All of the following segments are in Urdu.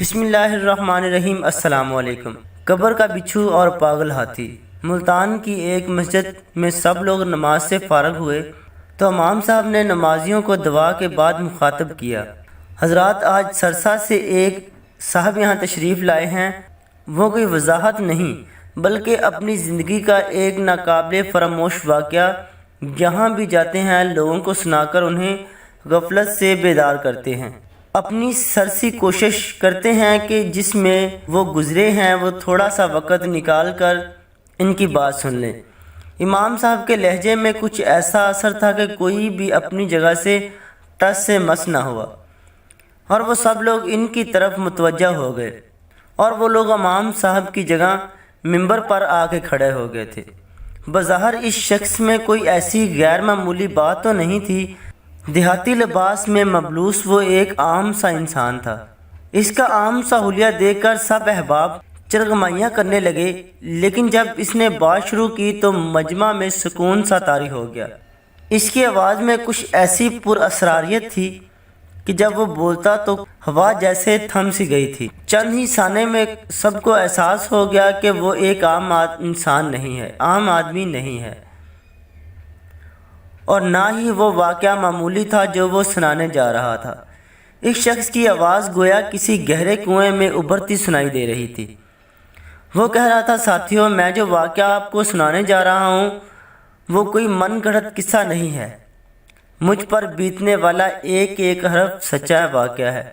بسم اللہ الرحمن الرحیم۔ السلام علیکم۔ قبر کا بچھو اور پاگل ہاتھی۔ ملتان کی ایک مسجد میں سب لوگ نماز سے فارغ ہوئے تو امام صاحب نے نمازیوں کو دعا کے بعد مخاطب کیا، حضرات آج سرسا سے ایک صاحب یہاں تشریف لائے ہیں۔ وہ کوئی وضاحت نہیں بلکہ اپنی زندگی کا ایک ناقابل فراموش واقعہ جہاں بھی جاتے ہیں لوگوں کو سنا کر انہیں غفلت سے بیدار کرتے ہیں۔ اپنی سرسی کوشش کرتے ہیں کہ جس میں وہ گزرے ہیں وہ تھوڑا سا وقت نکال کر ان کی بات سن لیں۔ امام صاحب کے لہجے میں کچھ ایسا اثر تھا کہ کوئی بھی اپنی جگہ سے ٹس سے مس نہ ہوا، اور وہ سب لوگ ان کی طرف متوجہ ہو گئے، اور وہ لوگ امام صاحب کی جگہ ممبر پر آ کے کھڑے ہو گئے تھے۔ بظاہر اس شخص میں کوئی ایسی غیر معمولی بات تو نہیں تھی۔ دیہاتی لباس میں ملبوس وہ ایک عام سا انسان تھا۔ اس کا عام سا حلیہ دیکھ کر سب احباب چرغمائیاں کرنے لگے، لیکن جب اس نے بات شروع کی تو مجمع میں سکون سا طاری ہو گیا۔ اس کی آواز میں کچھ ایسی پر اسراریت تھی کہ جب وہ بولتا تو ہوا جیسے تھم سی گئی تھی۔ چند ہی ثانے میں سب کو احساس ہو گیا کہ وہ ایک عام انسان نہیں ہے، عام آدمی نہیں ہے، اور نہ ہی وہ واقعہ معمولی تھا جو وہ سنانے جا رہا تھا۔ اس شخص کی آواز گویا کسی گہرے کنویں میں ابھرتی سنائی دے رہی تھی۔ وہ کہہ رہا تھا، ساتھیوں، میں جو واقعہ آپ کو سنانے جا رہا ہوں وہ کوئی من گھڑت قصہ نہیں ہے، مجھ پر بیتنے والا ایک ایک حرف سچا واقعہ ہے۔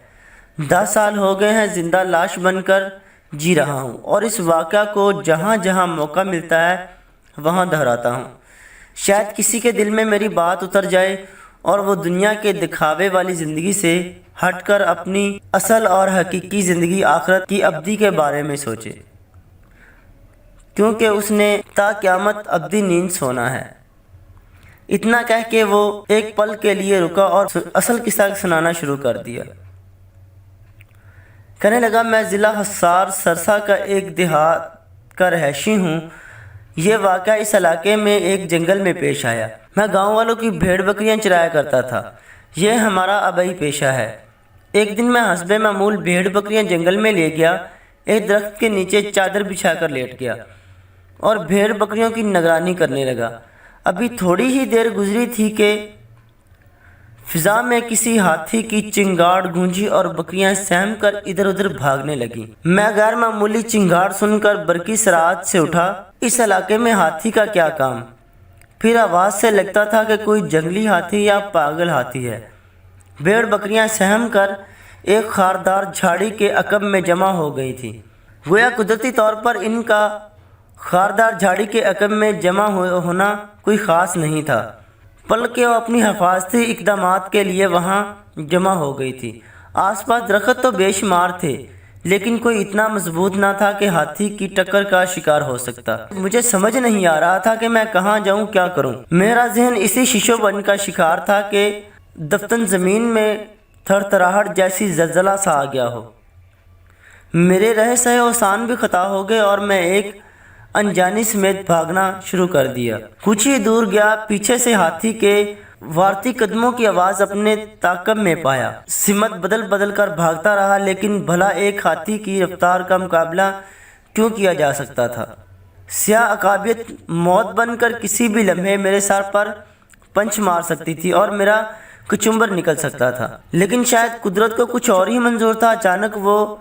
10 سال ہو گئے ہیں زندہ لاش بن کر جی رہا ہوں، اور اس واقعہ کو جہاں جہاں موقع ملتا ہے وہاں دہراتا ہوں۔ شاید کسی کے دل میں میری بات اتر جائے اور وہ دنیا کے دکھاوے والی زندگی سے ہٹ کر اپنی اصل اور حقیقی زندگی آخرت کی ابدی کے بارے میں سوچے، کیونکہ اس نے تا قیامت ابدی نیند سونا ہے۔ اتنا کہہ کے وہ ایک پل کے لیے رکا اور اصل قصہ سنانا شروع کر دیا۔ کہنے لگا، میں ضلع حصار سرسا کا ایک دیہات کا رہائشی ہوں۔ یہ واقعہ اس علاقے میں ایک جنگل میں پیش آیا۔ میں گاؤں والوں کی بھیڑ بکریاں چرایا کرتا تھا، یہ ہمارا آبائی پیشہ ہے۔ ایک دن میں حسب معمول بھیڑ بکریاں جنگل میں لے گیا، ایک درخت کے نیچے چادر بچھا کر لیٹ گیا اور بھیڑ بکریوں کی نگرانی کرنے لگا۔ ابھی تھوڑی ہی دیر گزری تھی کہ فضا میں کسی ہاتھی کی چنگاڑ گونجی اور بکریاں سہم کر ادھر ادھر بھاگنے لگیں۔ میں غیر معمولی چنگاڑ سن کر برقی سرعت سے اٹھا۔ اس علاقے میں ہاتھی کا کیا کام؟ پھر آواز سے لگتا تھا کہ کوئی جنگلی ہاتھی یا پاگل ہاتھی ہے۔ بھیڑ بکریاں سہم کر ایک خاردار جھاڑی کے عقب میں جمع ہو گئی تھیں۔ گویا قدرتی طور پر ان کا خاردار جھاڑی کے عقب میں جمع ہونا کوئی خاص نہیں تھا، بلکہ وہ اپنی حفاظتی اقدامات کے لیے وہاں جمع ہو گئی تھی۔ آس پاس درخت تو بے شمار تھے، لیکن کوئی اتنا مضبوط نہ تھا کہ ہاتھی کی ٹکر کا شکار ہو سکتا۔ مجھے سمجھ نہیں آ رہا تھا کہ میں کہاں جاؤں، کیا کروں۔ میرا ذہن اسی شیشو بن کا شکار تھا کہ دفتن زمین میں تھر تھراہٹ جیسی زلزلہ سا آ گیا ہو۔ میرے رہے سہے اوسان بھی خطا ہو گئے اور میں ایک انجانی سمیت بھاگنا شروع کر دیا۔ کچھ ہی دور گیا، پیچھے سے ہاتھی کے وارتی قدموں کی آواز اپنے تعاقب میں پایا۔ سمت بدل بدل کر بھاگتا رہا، لیکن بھلا ایک ہاتھی کی رفتار کا مقابلہ کیوں کیا جا سکتا تھا؟ سیاہ عقابیت موت بن کر کسی بھی لمحے میرے سر پر پنچ مار سکتی تھی اور میرا کچمبر نکل سکتا تھا، لیکن شاید قدرت کو کچھ اور ہی منظور تھا۔ اچانک وہ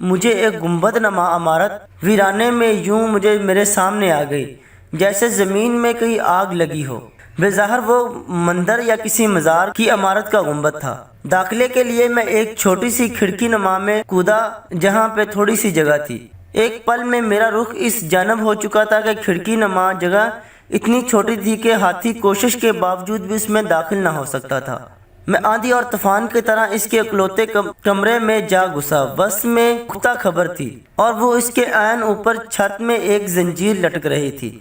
مجھے ایک گنبد نما عمارت ویرانے میں یوں میرے سامنے آ گئی، جیسے زمین میں کہیں آگ لگی ہو۔ بظاہر وہ مندر یا کسی مزار کی عمارت کا گنبد تھا۔ داخلے کے لیے میں ایک چھوٹی سی کھڑکی نما میں کودا جہاں پہ تھوڑی سی جگہ تھی۔ ایک پل میں میرا رخ اس جانب ہو چکا تھا کہ کھڑکی نما جگہ اتنی چھوٹی تھی کہ ہاتھی کوشش کے باوجود بھی اس میں داخل نہ ہو سکتا تھا۔ میں آندھی اور طوفان کی طرح اس کے اکلوتے کمرے میں جا گھسا۔ بس میں پختہ خبر تھی، اور وہ اس کے عین اوپر چھت میں ایک زنجیر لٹک رہی تھی۔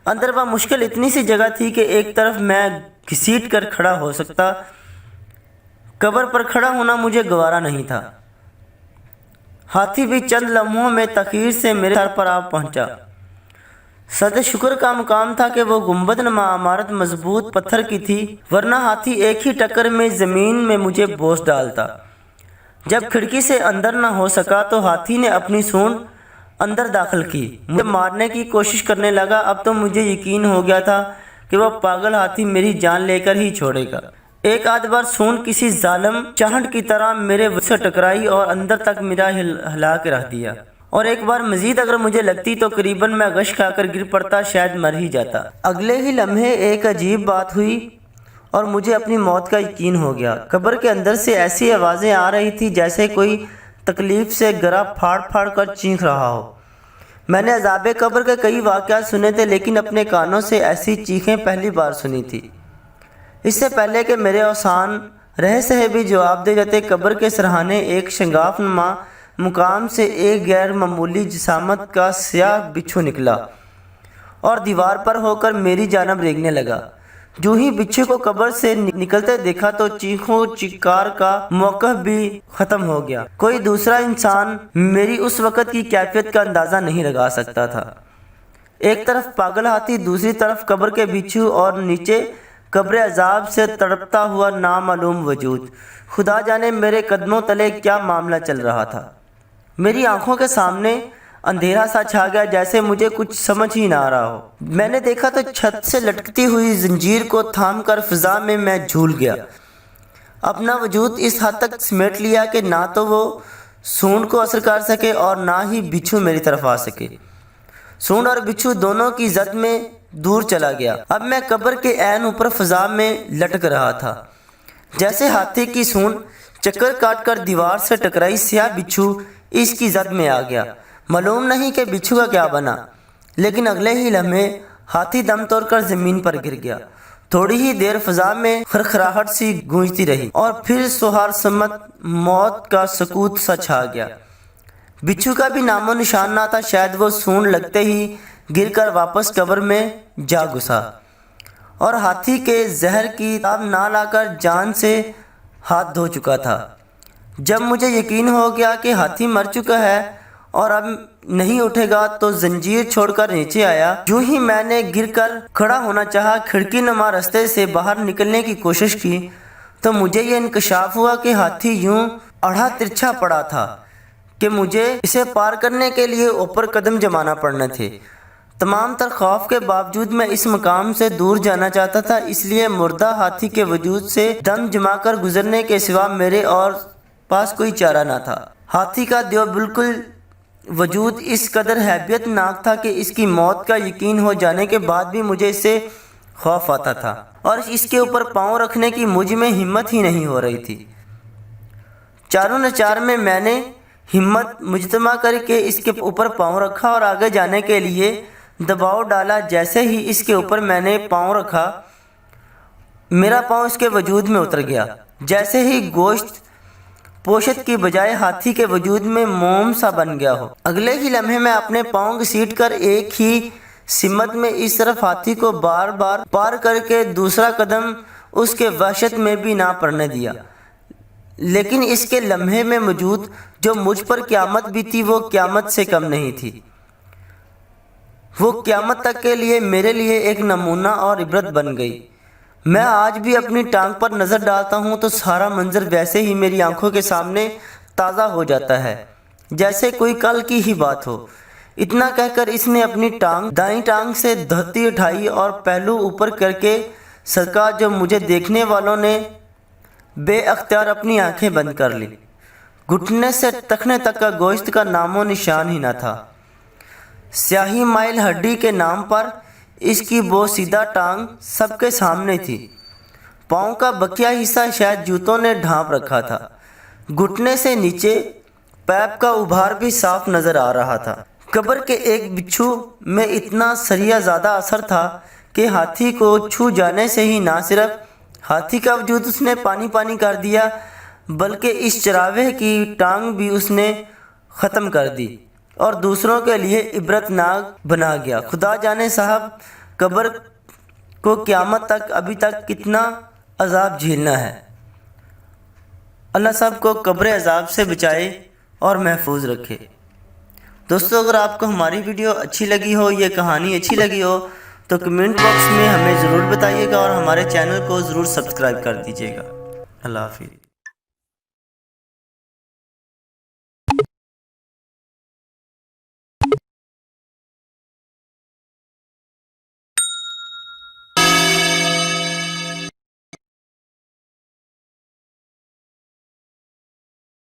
اندر بمشکل اتنی سی جگہ تھی کہ ایک طرف میں گھسیٹ کر کھڑا ہو سکتا۔ قبر پر کھڑا ہونا مجھے گوارا نہیں تھا۔ ہاتھی بھی چند لمحوں میں تاخیر سے میرے سر پر آ پہنچا۔ صد شکر کا مقام تھا کہ وہ گنبد نما عمارت مضبوط پتھر کی تھی، ورنہ ہاتھی ایک ہی ٹکر میں زمین میں مجھے بوس ڈالتا۔ جب کھڑکی سے اندر نہ ہو سکا تو ہاتھی نے اپنی سونڈ اندر داخل کی، مجھے مارنے کی کوشش کرنے لگا۔ اب تو مجھے یقین ہو گیا تھا کہ وہ پاگل ہاتھی میری جان لے کر ہی چھوڑے گا۔ ایک آدھ بار سونڈ کسی ظالم چاہٹ کی طرح میرے وجود سے ٹکرائی اور اندر تک میرا ہلا کے رکھ دیا، اور ایک بار مزید اگر مجھے لگتی تو قریباً میں غش کھا کر گر پڑتا، شاید مر ہی جاتا۔ اگلے ہی لمحے ایک عجیب بات ہوئی اور مجھے اپنی موت کا یقین ہو گیا۔ قبر کے اندر سے ایسی آوازیں آ رہی تھی جیسے کوئی تکلیف سے گلا پھاڑ پھاڑ کر چیخ رہا ہو۔ میں نے عذاب قبر کے کئی واقعات سنے تھے، لیکن اپنے کانوں سے ایسی چیخیں پہلی بار سنی تھی۔ اس سے پہلے کہ میرے اوسان رہ سہے بھی جواب دے جاتے، قبر کے سرہانے ایک شگاف نما مقام سے ایک غیر معمولی جسامت کا سیاہ بچھو نکلا اور دیوار پر ہو کر میری جانب ریگنے لگا۔ جو ہی بچھو کو قبر سے نکلتے دیکھا تو چیخوں چیکار کا موقع بھی ختم ہو گیا۔ کوئی دوسرا انسان میری اس وقت کی کیفیت کا اندازہ نہیں لگا سکتا تھا۔ ایک طرف پاگل ہاتھی، دوسری طرف قبر کے بچھو اور نیچے قبر عذاب سے تڑپتا ہوا نامعلوم وجود۔ خدا جانے میرے قدموں تلے کیا معاملہ چل رہا تھا۔ میری آنکھوں کے سامنے اندھیرا سا چھا گیا، جیسے مجھے کچھ سمجھ ہی نہ آ رہا ہو۔ میں نے دیکھا تو چھت سے لٹکتی ہوئی زنجیر کو تھام کر فضا میں جھول گیا، اپنا وجود اس حد تک سمیٹ لیا کہ نہ تو وہ سونڈ کو اثر کر سکے اور نہ ہی بچھو میری طرف آ سکے۔ سونڈ اور بچھو دونوں کی زد میں دور چلا گیا۔ اب میں قبر کے عین اوپر فضا میں لٹک رہا تھا۔ جیسے ہاتھی کی سونڈ چکر کاٹ کر دیوار سے ٹکرائی، سیاہ بچھو اس کی زد میں آ گیا۔ معلوم نہیں کہ بچھو کا کیا بنا، لیکن اگلے ہی لمحے ہاتھی دم توڑ کر زمین پر گر گیا۔ تھوڑی ہی دیر فضا میں خرخراہٹ سی گونجتی رہی اور پھر سوہر سمت موت کا سکوت سا چھا گیا۔ بچھو کا بھی نام و نشان نہ تھا، شاید وہ سونڈ لگتے ہی گر کر واپس قبر میں جا گھسا اور ہاتھی کے زہر کی تاب نہ لا کر جان سے ہاتھ دھو چکا تھا۔ جب مجھے یقین ہو گیا کہ ہاتھی مر چکا ہے اور اب نہیں اٹھے گا تو زنجیر چھوڑ کر نیچے آیا۔ جو ہی میں نے گر کر کھڑا ہونا چاہا، کھڑکی نما رستے سے باہر نکلنے کی کوشش کی تو مجھے یہ انکشاف ہوا کہ ہاتھی یوں اڑھا ترچھا پڑا تھا کہ مجھے اسے پار کرنے کے لیے اوپر قدم جمانا پڑنے تھے۔ تمام تر خوف کے باوجود میں اس مقام سے دور جانا چاہتا تھا، اس لیے مردہ ہاتھی کے وجود سے دم جما کر گزرنے کے سوا میرے اور پاس کوئی چارہ نہ تھا۔ ہاتھی کا دیو بالکل وجود اس قدر ہیبت ناک تھا کہ اس کی موت کا یقین ہو جانے کے بعد بھی مجھے اس سے خوف آتا تھا اور اس کے اوپر پاؤں رکھنے کی مجھ میں ہمت ہی نہیں ہو رہی تھی۔ چاروں نچار میں نے ہمت مجتمع کر کے اس کے اوپر پاؤں رکھا اور آگے جانے کے لیے دباؤ ڈالا۔ جیسے ہی اس کے اوپر میں نے پاؤں رکھا، میرا پاؤں اس کے وجود میں اتر گیا۔ جیسے ہی گوشت پوشت کی بجائے ہاتھی کے وجود میں موم سا بن گیا ہو۔ اگلے ہی لمحے میں اپنے پاؤں گھسیٹ کر ایک ہی سمت میں اس طرف ہاتھی کو بار بار پار کر کے دوسرا قدم اس کے وحشت میں بھی نہ پڑنے دیا۔ لیکن اس کے لمحے میں موجود جو مجھ پر قیامت بھی تھی، وہ قیامت سے کم نہیں تھی۔ وہ قیامت تک کے لیے میرے لیے ایک نمونہ اور عبرت بن گئی۔ میں آج بھی اپنی ٹانگ پر نظر ڈالتا ہوں تو سارا منظر ویسے ہی میری آنکھوں کے سامنے تازہ ہو جاتا ہے جیسے کوئی کل کی ہی بات ہو۔ اتنا کہہ کر اس نے اپنی دائیں ٹانگ سے دھوتی اٹھائی اور پہلو اوپر کر کے صدقہ جو مجھے دیکھنے والوں نے بے اختیار اپنی آنکھیں بند کر لی۔ گھٹنے سے ٹخنے تک کا گوشت کا نام و نشان ہی نہ تھا۔ سیاہی مائل ہڈی کے نام پر اس کی بوسیدہ ٹانگ سب کے سامنے تھی۔ پاؤں کا بقیہ حصہ شاید جوتوں نے ڈھانپ رکھا تھا۔ گھٹنے سے نیچے پیپ کا ابھار بھی صاف نظر آ رہا تھا۔ قبر کے ایک بچھو میں اتنا سریہ زیادہ اثر تھا کہ ہاتھی کو چھو جانے سے ہی نہ صرف ہاتھی کا وجود اس نے پانی پانی کر دیا، بلکہ اس چراوے کی ٹانگ بھی اس نے ختم کر دی اور دوسروں کے لیے عبرت ناک بنا گیا۔ خدا جانے صاحب قبر کو قیامت تک ابھی تک کتنا عذاب جھیلنا ہے۔ اللہ سب کو قبر عذاب سے بچائے اور محفوظ رکھے۔ دوستو، اگر آپ کو ہماری ویڈیو اچھی لگی ہو، یہ کہانی اچھی لگی ہو تو کمنٹ باکس میں ہمیں ضرور بتائیے گا اور ہمارے چینل کو ضرور سبسکرائب کر دیجیے گا۔ اللہ حافظ۔